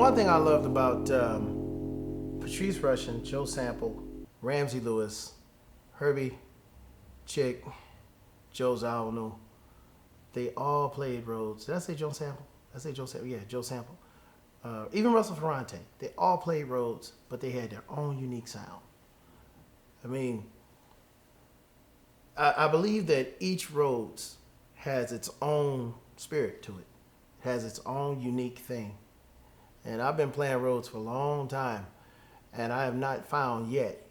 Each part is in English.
one thing I loved about Patrice Rushen, Joe Sample, Ramsey Lewis, Herbie, Chick, Joe Zawinul, they all played Rhodes. Did I say Joe Sample? Did I say Joe Sample? Yeah, Joe Sample. Even Russell Ferrante. They all played Rhodes, but they had their own unique sound. I mean, I believe that each Rhodes has its own spirit to it. It has its own unique thing. And I've been playing Rhodes for a long time, and I have not found yet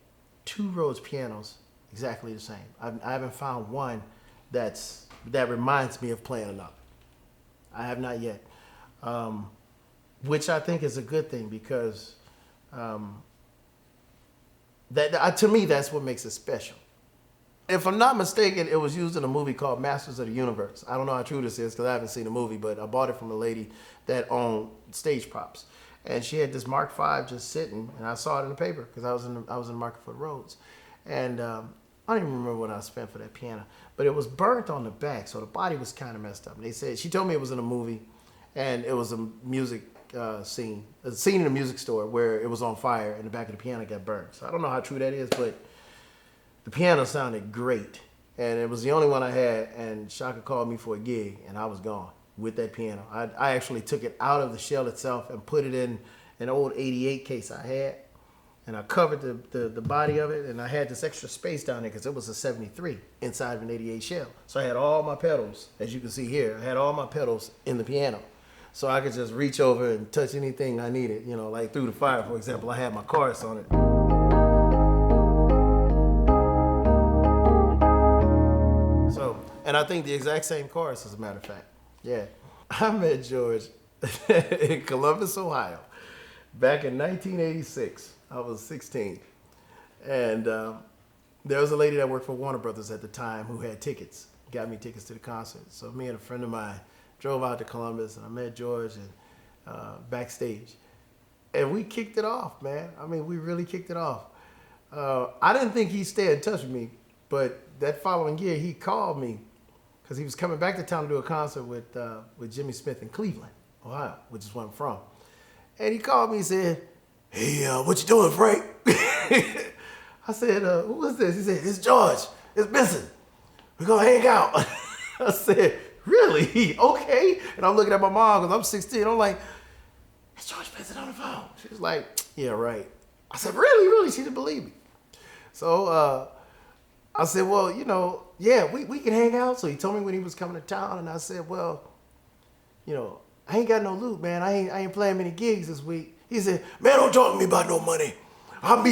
two Rhodes pianos exactly the same. I haven't found one that reminds me of playing another. I have not yet, which I think is a good thing because to me that's what makes it special. If I'm not mistaken, it was used in a movie called Masters of the Universe. I don't know how true this is because I haven't seen the movie, but I bought it from a lady that owned stage props. And she had this Mark V just sitting, and I saw it in the paper because I was in the market for the Rhodes. And I don't even remember what I spent for that piano, but it was burnt on the back, so the body was kind of messed up. And they said, she told me it was in a movie, and it was a music a scene in a music store where it was on fire and the back of the piano got burned. So I don't know how true that is, but the piano sounded great. And it was the only one I had, and Shaka called me for a gig, and I was gone with that piano. I actually took it out of the shell itself and put it in an old 88 case I had, and I covered the body of it, and I had this extra space down there because it was a 73 inside of an 88 shell. So I had all my pedals, as you can see here, I had all my pedals in the piano. So I could just reach over and touch anything I needed, you know, like Through the Fire, for example. I had my chorus on it. So, and I think the exact same chorus, as a matter of fact. Yeah. I met George in Columbus, Ohio, back in 1986. I was 16. And there was a lady that worked for Warner Brothers at the time who had tickets, got me tickets to the concert. So me and a friend of mine drove out to Columbus, and I met George and backstage. And we kicked it off, man. I mean, we really kicked it off. I didn't think he'd stay in touch with me, but that following year, he called me because he was coming back to town to do a concert with Jimmy Smith in Cleveland, Ohio, which is where I'm from. And he called me and said, "Hey, what you doing, Frank?" I said, "Who is this?" He said, "It's George. It's Benson. We're going to hang out." I said, "Really? Okay." And I'm looking at my mom because I'm 16. I'm like, "It's George Benson on the phone." She was like, "Yeah, right." I said, "Really? Really?" She didn't believe me. So I said, "Well, you know, yeah, we can hang out." So he told me when he was coming to town, and I said, "Well, you know, I ain't got no loot, man. I ain't playing many gigs this week." He said, "Man, don't talk to me about no money. I'll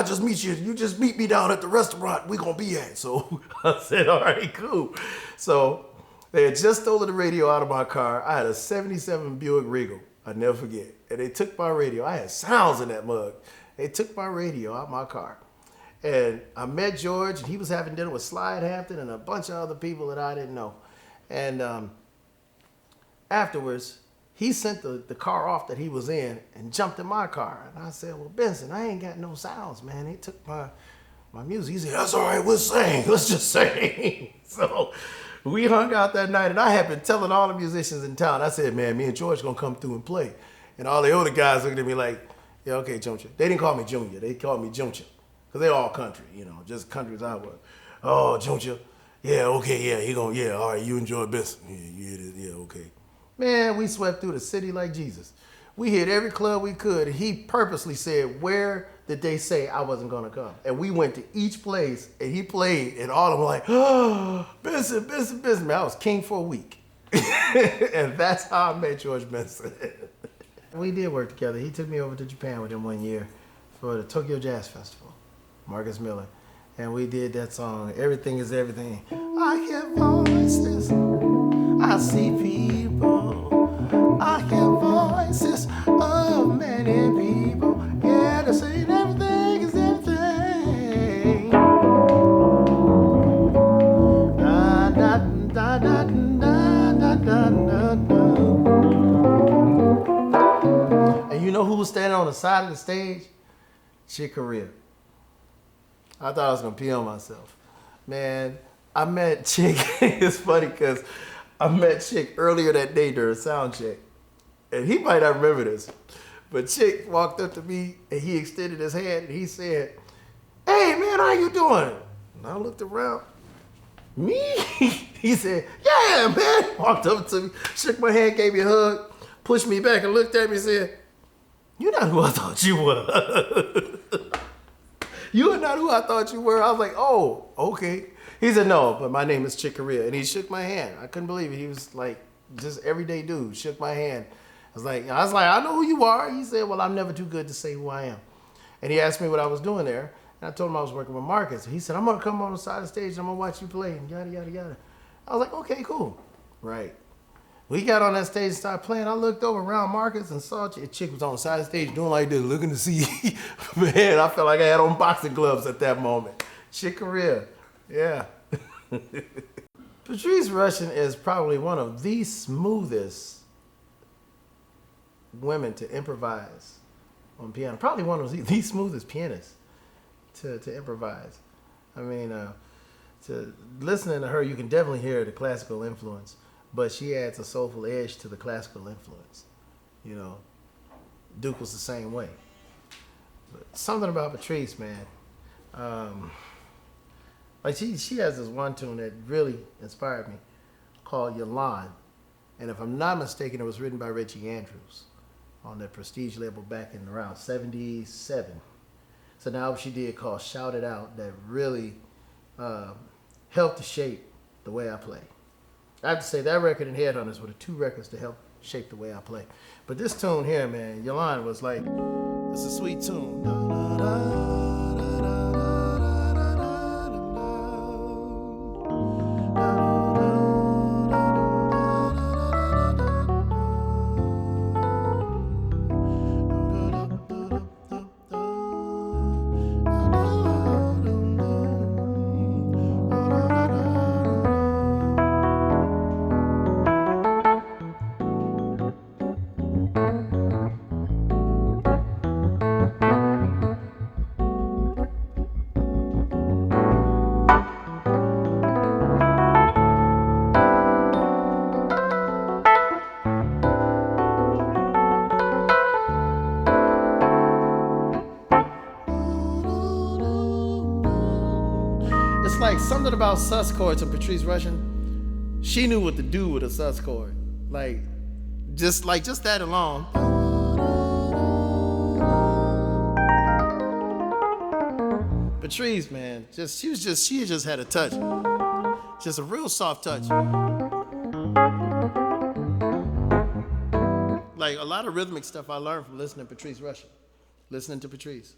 just meet you. You just meet me down at the restaurant we gonna be at." So I said, "All right, cool." So they had just stolen the radio out of my car. I had a 77 Buick Regal. I'll never forget. And they took my radio. I had sounds in that mug. They took my radio out of my car. And I met George, and he was having dinner with Slide Hampton and a bunch of other people that I didn't know. And afterwards, he sent the car off that he was in and jumped in my car. And I said, "Well, Benson, I ain't got no sounds, man. They took my music." He said, "That's all right, we'll sing. Let's just sing." So we hung out that night, and I had been telling all the musicians in town, I said, "Man, me and George gonna come through and play." And all the older guys looked at me like, "Yeah, okay, Junior." They didn't call me Junior. They called me Junior. Because they're all country, you know, just country as I was. "Oh, Junior. Yeah, okay, yeah, yeah, all right, you enjoy Benson." Yeah, okay. Man, we swept through the city like Jesus. We hit every club we could, and he purposely said, "Where did they say I wasn't gonna come?" And we went to each place, and he played, and all of them were like, "Oh, Benson, Benson, Benson." Man, I was king for a week. And that's how I met George Benson. We did work together. He took me over to Japan with him one year for the Tokyo Jazz Festival, Marcus Miller. And we did that song, "Everything is Everything." I hear voices, I see people, I hear voices of many people. Yeah, they're saying everything is everything. Da, da, da, da, da, da, da, da. And you know who was standing on the side of the stage? Chick Corea. I thought I was gonna pee on myself. Man, I met Chick. It's funny because I met Chick earlier that day during sound check. And he might not remember this, But Chick walked up to me and he extended his hand and he said, "Hey man, how you doing?" And I looked around. Me? He said, "Yeah, man." Walked up to me, shook my hand, gave me a hug, pushed me back and looked at me and said, "You're not who I thought you were." "You are not who I thought you were." I was like, "Oh, okay." He said, "No, but my name is Chick Corea." And he shook my hand. I couldn't believe it. He was like, just everyday dude, shook my hand. I was like, "I know who you are." He said, "Well, I'm never too good to say who I am." And he asked me what I was doing there. And I told him I was working with Marcus. He said, "I'm going to come on the side of the stage and I'm going to watch you play," and yada, yada, yada. I was like, "Okay, cool." Right. We got on that stage and started playing. I looked over around Marcus and saw a chick was on the side of the stage doing like this, looking to see. Man, I felt like I had on boxing gloves at that moment. Chick Corea. Yeah. Patrice Rushen is probably one of the smoothest women to improvise on piano. Probably one of the smoothest pianists to improvise. I mean, to listening to her, you can definitely hear the classical influence, but she adds a soulful edge to the classical influence. You know, Duke was the same way. But something about Patrice, man. Like she has this one tune that really inspired me called Yolande. And if I'm not mistaken, it was written by Reggie Andrews on that Prestige label back in around 77. So now she did called Shout It Out that really helped to shape the way I play. I have to say that record and Headhunters were the two records to help shape the way I play. But this tune here, man, Yolande was like, it's a sweet tune. It's like something about sus chords and Patrice Rushen. She knew what to do with a sus chord. Like just that alone. Patrice, man, she just had a touch. Just a real soft touch. Like a lot of rhythmic stuff I learned from listening to Patrice Rushen. Listening to Patrice.